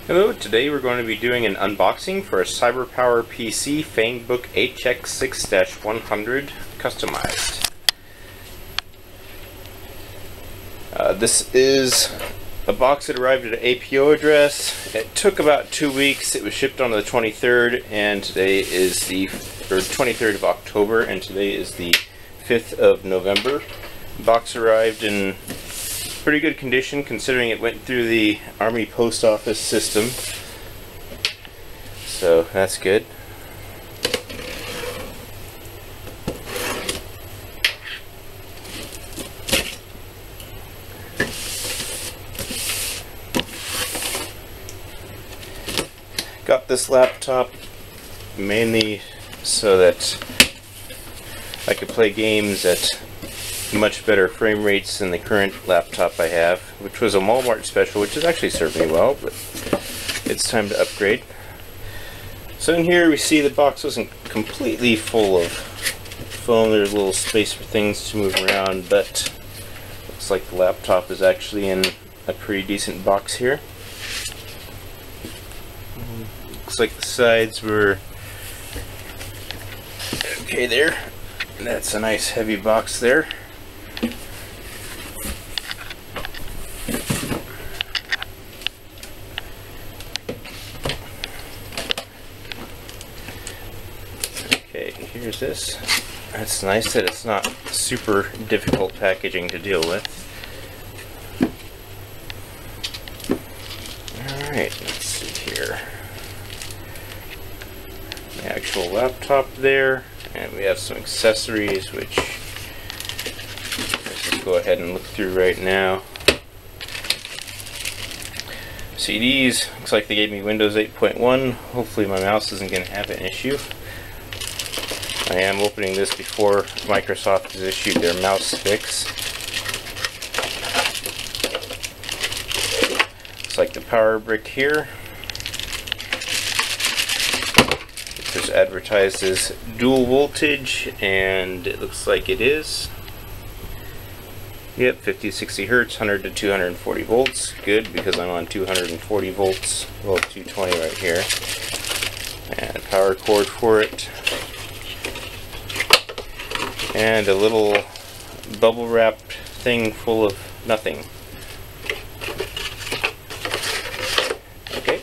Hello, today we're going to be doing an unboxing for a CyberPowerPC Fangbook HX6-100 customized. This is a box that arrived at an APO address. It took about 2 weeks. It was shipped on the 23rd, and today is the 23rd of October, and today is the 5th of November. The box arrived in pretty good condition considering it went through the Army Post Office system, so that's good. Got this laptop mainly so that I could play games at much better frame rates than the current laptop I have, which was a Walmart special, which has actually served me well, but it's time to upgrade. So in here we see the box wasn't completely full of foam. There's a little space for things to move around, but looks like the laptop is actually in a pretty decent box here. Looks like the sides were okay there. That's a nice heavy box there. Okay, here's this. That's nice that it's not super difficult packaging to deal with. Alright, let's see here. The actual laptop there, and we have some accessories which let's just go ahead and look through right now. CDs, looks like they gave me Windows 8.1. Hopefully my mouse isn't going to have an issue. I am opening this before Microsoft has issued their mouse fix. Looks like the power brick here. It is advertised as dual voltage, and it looks like it is. Yep, 50 to 60 hertz, 100 to 240 volts. Good, because I'm on 240 volts, well, 220 right here. And a power cord for it. And a little bubble wrapped thing full of nothing. Okay.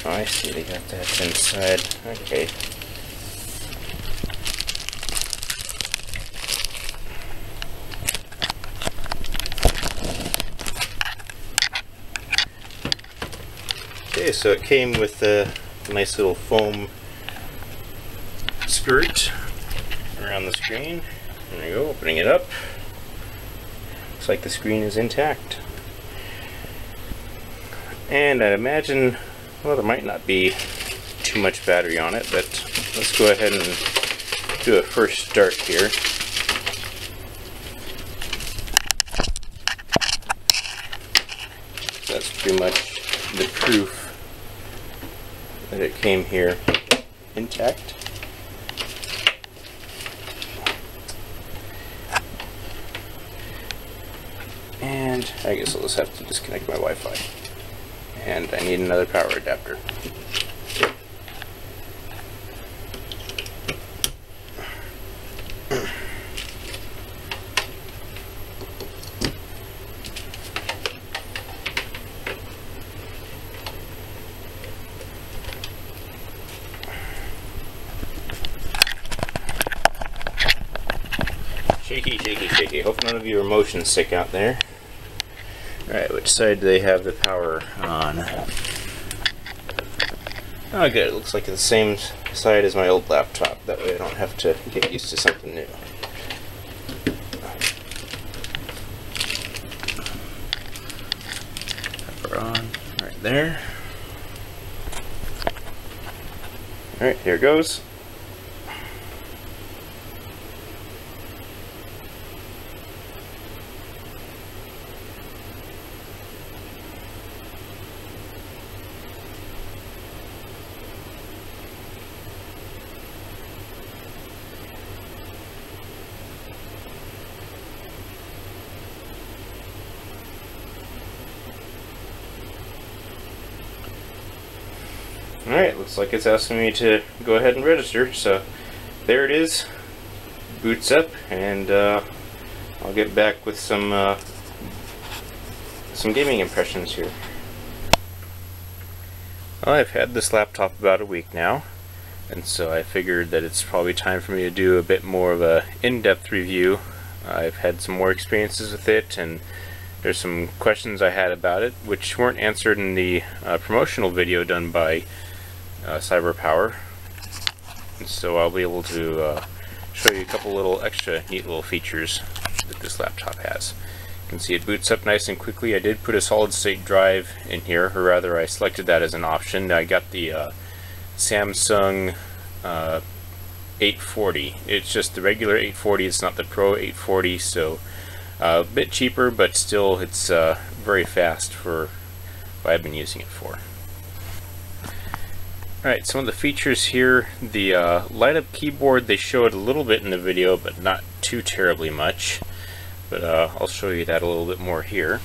Oh, I see, they got that inside. Okay. Okay, so it came with a nice little foam skirt around the screen. There you go, opening it up. Looks like the screen is intact. And I'd imagine, well, there might not be too much battery on it, but let's go ahead and do a first start here. That's pretty much the proof that it came here intact. And I guess I'll just have to disconnect my Wi-Fi. And I need another power adapter. Shaky, shaky, shaky. Hope none of you are motion sick out there. Alright, which side do they have the power on? Oh good, it looks like it's the same side as my old laptop. That way I don't have to get used to something new. Power on, right there. Alright, here it goes. Alright, looks like it's asking me to go ahead and register, so there it is. Boots up, and I'll get back with some gaming impressions here. Well, I've had this laptop about a week now, and so I figured that it's probably time for me to do a bit more of a in-depth review. I've had some more experiences with it, and there's some questions I had about it which weren't answered in the promotional video done by CyberPower, and so I'll be able to show you a couple little extra neat little features that this laptop has. You can see it boots up nice and quickly. I did put a solid state drive in here, or rather I selected that as an option. I got the Samsung 840. It's just the regular 840, it's not the Pro 840, so a bit cheaper, but still it's very fast for what I've been using it for. Alright, some of the features here. The light up keyboard, they show it a little bit in the video, but not too terribly much. But I'll show you that a little bit more here.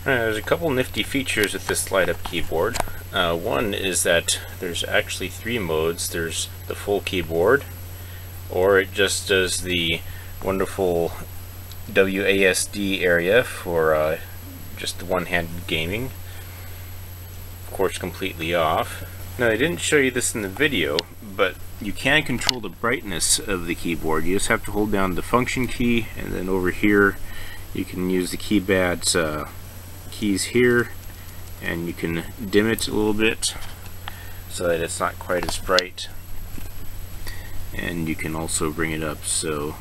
There's a couple nifty features with this light up keyboard. One is that there's actually 3 modes. There's the full keyboard, or it just does the wonderful WASD area for just the one-handed gaming. Of course, completely off. Now, I didn't show you this in the video, but you can control the brightness of the keyboard. You just have to hold down the function key, and then over here you can use the keypad's keys here, and you can dim it a little bit so that it's not quite as bright, and you can also bring it up. So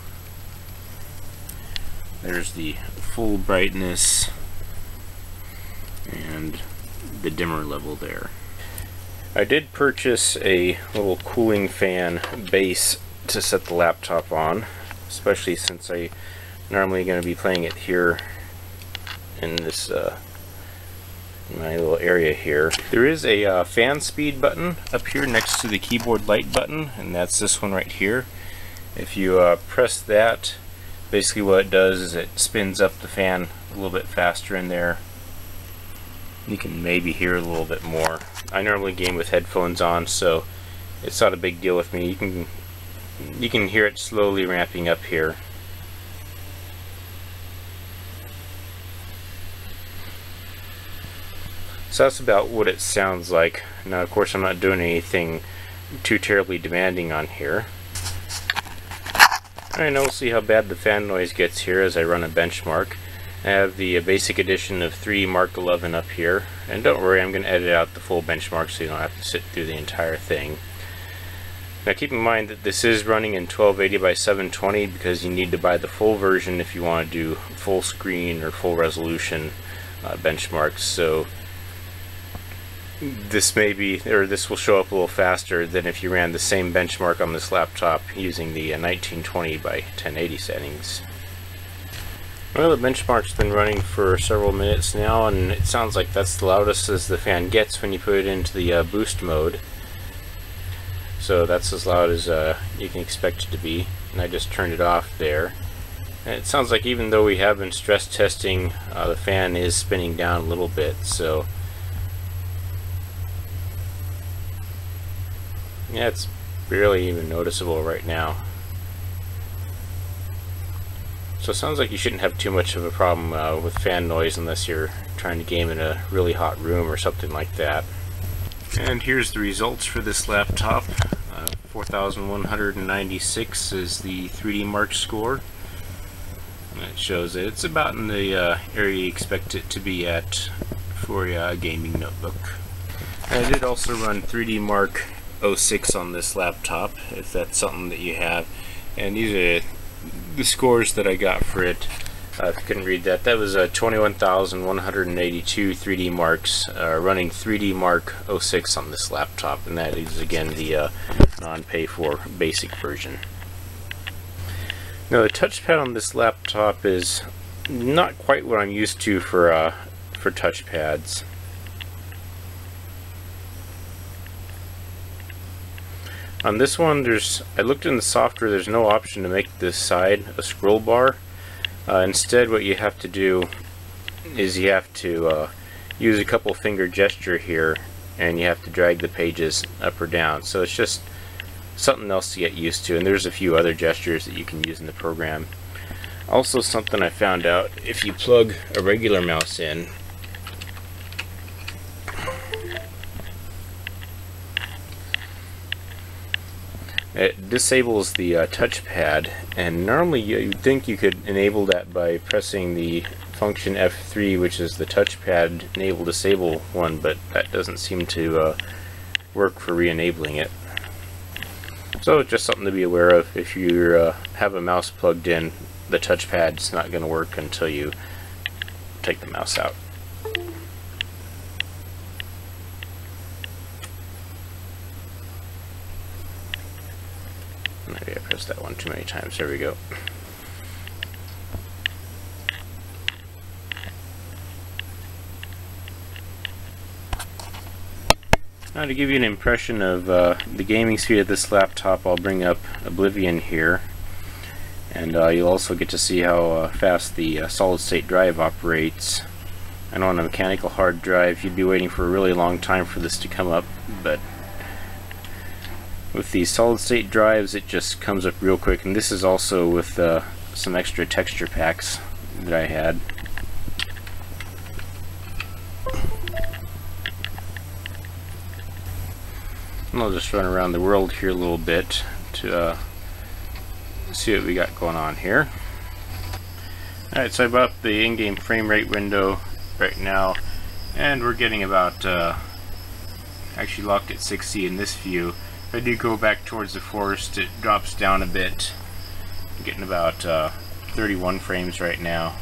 there's the full brightness and the dimmer level there. I did purchase a little cooling fan base to set the laptop on, especially since I normally going to be playing it here in this my little area here. There is a fan speed button up here next to the keyboard light button, and that's this one right here. If you press that, basically what it does is it spins up the fan a little bit faster in there. You can maybe hear a little bit more. I normally game with headphones on, so it's not a big deal with me. You can hear it slowly ramping up here. So that's about what it sounds like. Now, of course, I'm not doing anything too terribly demanding on here. Alright, now we'll see how bad the fan noise gets here as I run a benchmark. I have the basic edition of 3 Mark 11 up here, and don't worry, I'm going to edit out the full benchmark so you don't have to sit through the entire thing. Now keep in mind that this is running in 1280 by 720 because you need to buy the full version if you want to do full screen or full resolution benchmarks. So this will show up a little faster than if you ran the same benchmark on this laptop using the 1920 by 1080 settings. Well, the benchmark's been running for several minutes now, and it sounds like that's the loudest as the fan gets when you put it into the boost mode. So that's as loud as you can expect it to be, and I just turned it off there. And it sounds like even though we have been stress testing, the fan is spinning down a little bit, so yeah, it's barely even noticeable right now. So it sounds like you shouldn't have too much of a problem with fan noise unless you're trying to game in a really hot room or something like that. And here's the results for this laptop. 4,196 is the 3D Mark score. And it shows that it's about in the area you expect it to be at for a gaming notebook. And I did also run 3D Mark 06 on this laptop, if that's something that you have. And these are the scores that I got for it. If you couldn't read that, that was 21,182 3D marks running 3D Mark 06 on this laptop, and that is again the non-pay for basic version. Now the touchpad on this laptop is not quite what I'm used to for touchpads. On this one, I looked in the software, there's no option to make this side a scroll bar. Instead, what you have to do is you have to use a couple finger gesture here and you have to drag the pages up or down. So it's just something else to get used to, and there's a few other gestures that you can use in the program. Also, something I found out, if you plug a regular mouse in, it disables the touchpad, and normally you'd think you could enable that by pressing the function F3, which is the touchpad enable disable one, but that doesn't seem to work for re-enabling it. So just something to be aware of. If you have a mouse plugged in, the touchpad's not going to work until you take the mouse out. Maybe I pressed that one too many times. There we go. Now, to give you an impression of the gaming speed of this laptop, I'll bring up Oblivion here, and you'll also get to see how fast the solid-state drive operates. I know on a mechanical hard drive you'd be waiting for a really long time for this to come up, but with these solid-state drives it just comes up real quick. And this is also with some extra texture packs that I had. And I'll just run around the world here a little bit to see what we got going on here. Alright, so I brought up the in-game frame rate window right now, and we're getting about actually locked at 60 in this view. If I do go back towards the forest, it drops down a bit. I'm getting about 31 frames right now.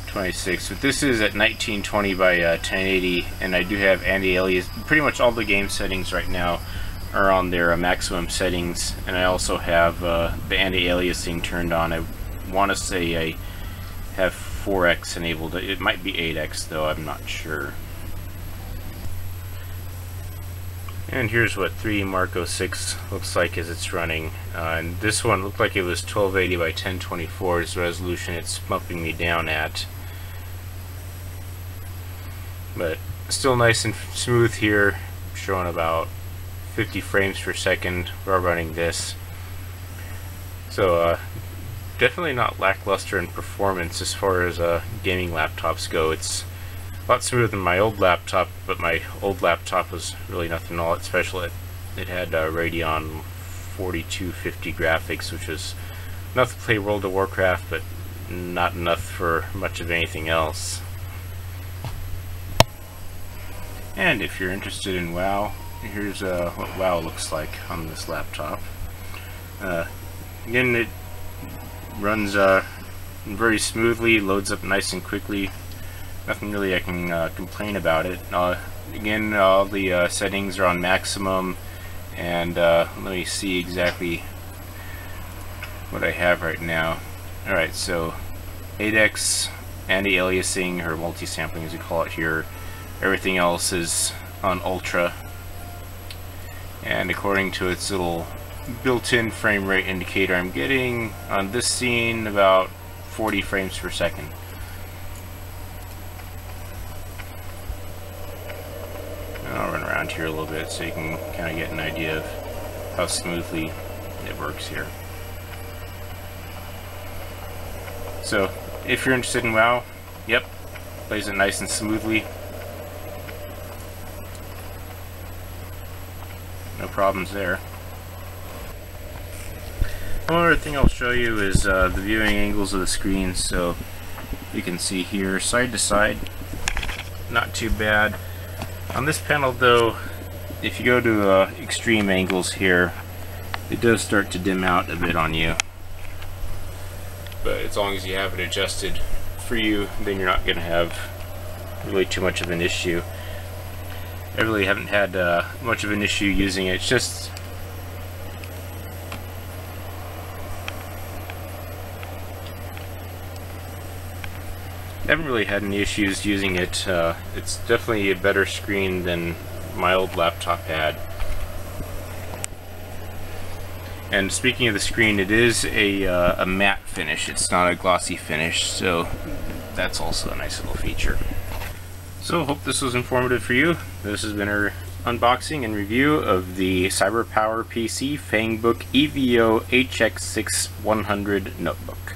26, but this is at 1920 by 1080, and I do have anti-alias. Pretty much all the game settings right now are on their maximum settings, and I also have the anti-aliasing turned on. I want to say I have 4x enabled. It might be 8x though, I'm not sure. And here's what 3D Mark 06 looks like as it's running. And this one looked like it was 1280 by 1024 is the resolution it's bumping me down at. But still nice and smooth here, showing about 50 frames per second while running this. So definitely not lackluster in performance as far as gaming laptops go. It's a lot smoother than my old laptop, but my old laptop was really nothing all that special. It had Radeon 4250 graphics, which was enough to play World of Warcraft, but not enough for much of anything else. And if you're interested in WoW, here's what WoW looks like on this laptop. Again, it runs very smoothly, loads up nice and quickly. Nothing really I can complain about it. Again, all the settings are on maximum, and let me see exactly what I have right now. Alright, so 8x anti-aliasing, or multi-sampling as you call it here. Everything else is on ultra, and according to its little built-in frame rate indicator, I'm getting on this scene about 40 frames per second. I'll run around here a little bit so you can kind of get an idea of how smoothly it works here. So if you're interested in WoW, yep, plays it nice and smoothly. No problems there. One other thing I'll show you is the viewing angles of the screen. So you can see here, side to side, not too bad. On this panel though, if you go to extreme angles here, it does start to dim out a bit on you. But as long as you have it adjusted for you, then you're not going to have really too much of an issue. I really haven't had much of an issue using it. It's just I haven't really had any issues using it. It's definitely a better screen than my old laptop had. And speaking of the screen, it is a matte finish. It's not a glossy finish, so that's also a nice little feature. So hope this was informative for you. This has been our unboxing and review of the CyberPowerPC Fangbook EVO HX6-100 notebook.